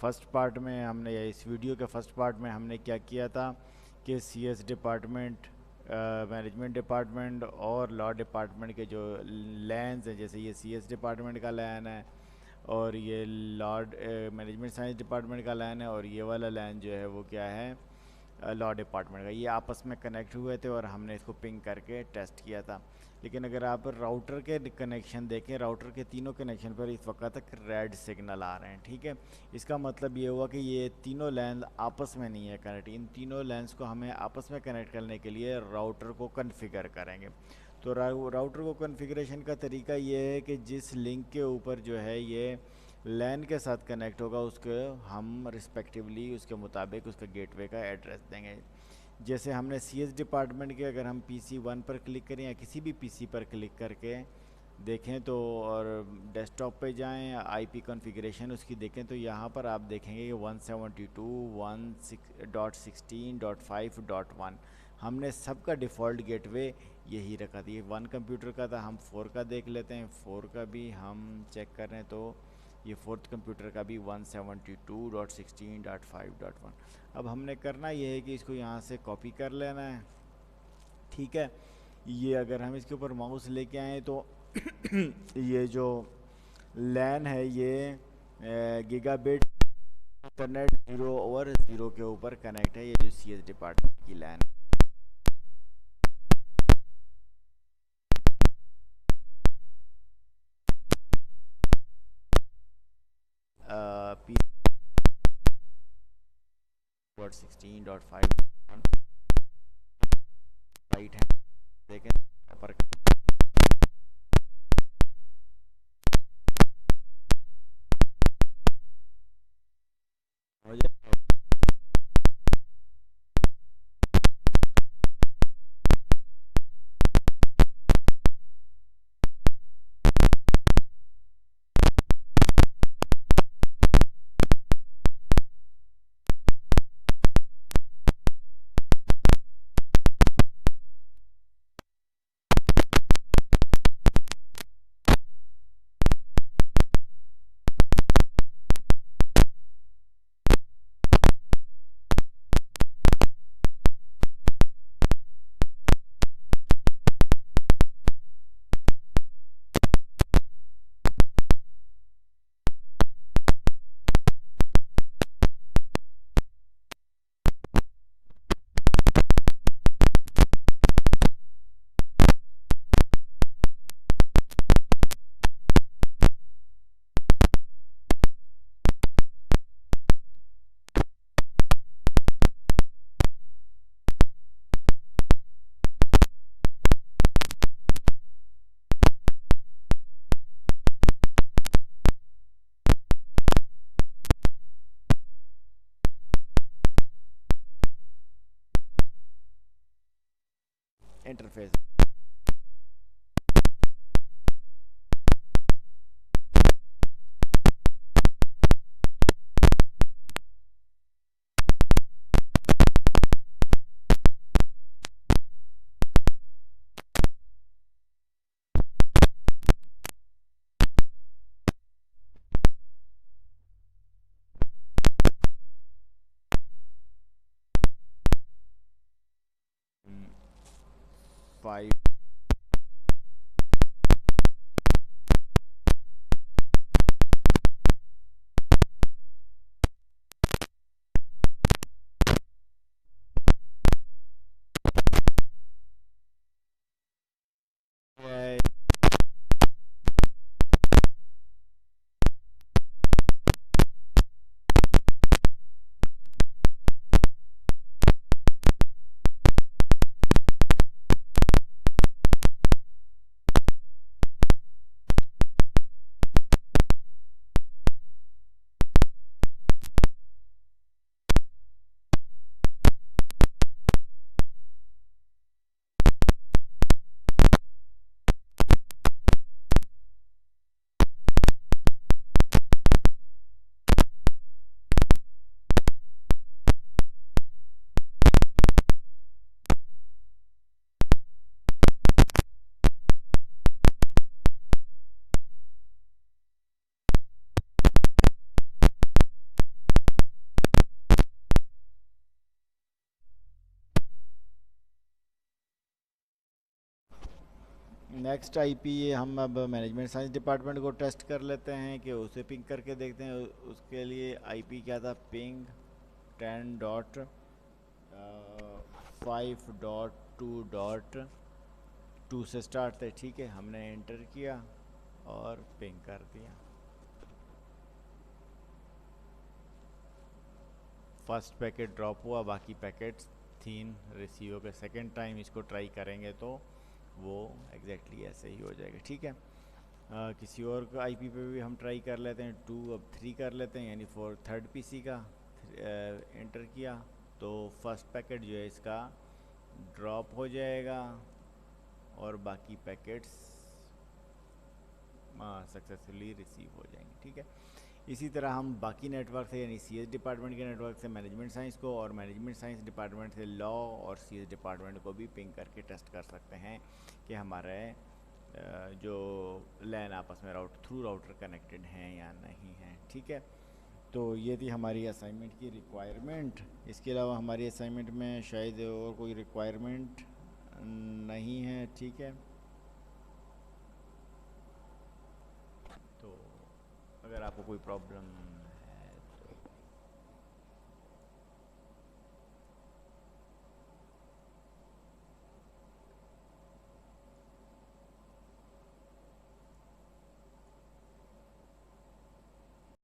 First part में हमने, या इस वीडियो के फर्स्ट पार्ट में हमने क्या किया था कि सीएस डिपार्टमेंट, मैनेजमेंट डिपार्टमेंट और लॉ डिपार्टमेंट के जो लैंस हैं, जैसे ये सीएस डिपार्टमेंट का लैन है और ये लॉ मैनेजमेंट साइंस डिपार्टमेंट का लैन है, और ये वाला लैन जो है वो क्या है, लॉ डिपार्टमेंट का, ये आपस में कनेक्ट हुए थे और हमने इसको पिंग करके टेस्ट किया था। लेकिन अगर आप राउटर के कनेक्शन देखें, राउटर के तीनों कनेक्शन पर इस वक्त तक रेड सिग्नल आ रहे हैं, ठीक है। इसका मतलब ये हुआ कि ये तीनों लैन आपस में नहीं है कनेक्ट। इन तीनों लैंस को हमें आपस में कनेक्ट करने के लिए राउटर को कन्फिगर करेंगे। तो राउटर को कन्फिग्रेशन का तरीका ये है कि जिस लिंक के ऊपर जो है ये लैन के साथ कनेक्ट होगा, उसके हम रिस्पेक्टिवली उसके मुताबिक उसका गेटवे का एड्रेस देंगे। जैसे हमने सीएस डिपार्टमेंट के, अगर हम PC1 पर क्लिक करें या किसी भी पीसी पर क्लिक करके देखें तो, और डेस्कटॉप पे जाएं, आईपी कॉन्फ़िगरेशन उसकी देखें, तो यहाँ पर आप देखेंगे कि 172.116.5.1 हमने सबका डिफ़ॉल्ट गेटवे यही रखा था। ये 1 कंप्यूटर का था, हम 4 का देख लेते हैं। 4 का भी हम चेक कर रहे हैं तो ये 4th कंप्यूटर का भी 172.16.5.1। अब हमने करना ये है कि इसको यहाँ से कॉपी कर लेना है, ठीक है। ये अगर हम इसके ऊपर माउस लेके आए तो ये जो लैन है ये गीगाबिट इंटरनेट 0/0 के ऊपर कनेक्ट है। ये जो सीएस डिपार्टमेंट की लैन P16.5 राइट है, देखें पर हो जाए। इंटरफेस फाइव नेक्स्ट आईपी ये हम अब मैनेजमेंट साइंस डिपार्टमेंट को टेस्ट कर लेते हैं कि उसे पिंग करके देखते हैं। उसके लिए आईपी क्या था, पिंग 10.5.2.2 से स्टार्ट थे। ठीक है, हमने एंटर किया और पिंग कर दिया। फर्स्ट पैकेट ड्रॉप हुआ, बाकी पैकेट्स 3 रिसीव हो गए। सेकेंड टाइम इसको ट्राई करेंगे तो वो एग्जैक्टली ऐसे ही हो जाएगा। ठीक है, किसी और का आईपी पे भी हम ट्राई कर लेते हैं। 2 अब 3 कर लेते हैं, यानी फॉर थर्ड पीसी का एंटर किया तो फर्स्ट पैकेट जो है इसका ड्रॉप हो जाएगा और बाकी पैकेट्स सक्सेसफुली रिसीव हो जाएंगे। ठीक है, इसी तरह हम बाकी नेटवर्क से, यानी सीएस डिपार्टमेंट के नेटवर्क से मैनेजमेंट साइंस को और मैनेजमेंट साइंस डिपार्टमेंट से लॉ और सीएस डिपार्टमेंट को भी पिंग करके टेस्ट कर सकते हैं कि हमारे जो लैन आपस में थ्रू राउटर कनेक्टेड हैं या नहीं हैं। ठीक है, तो ये थी हमारी असाइनमेंट की रिक्वायरमेंट। इसके अलावा हमारी असाइनमेंट में शायद और कोई रिक्वायरमेंट नहीं है। ठीक है, तो अगर आपको कोई प्रॉब्लम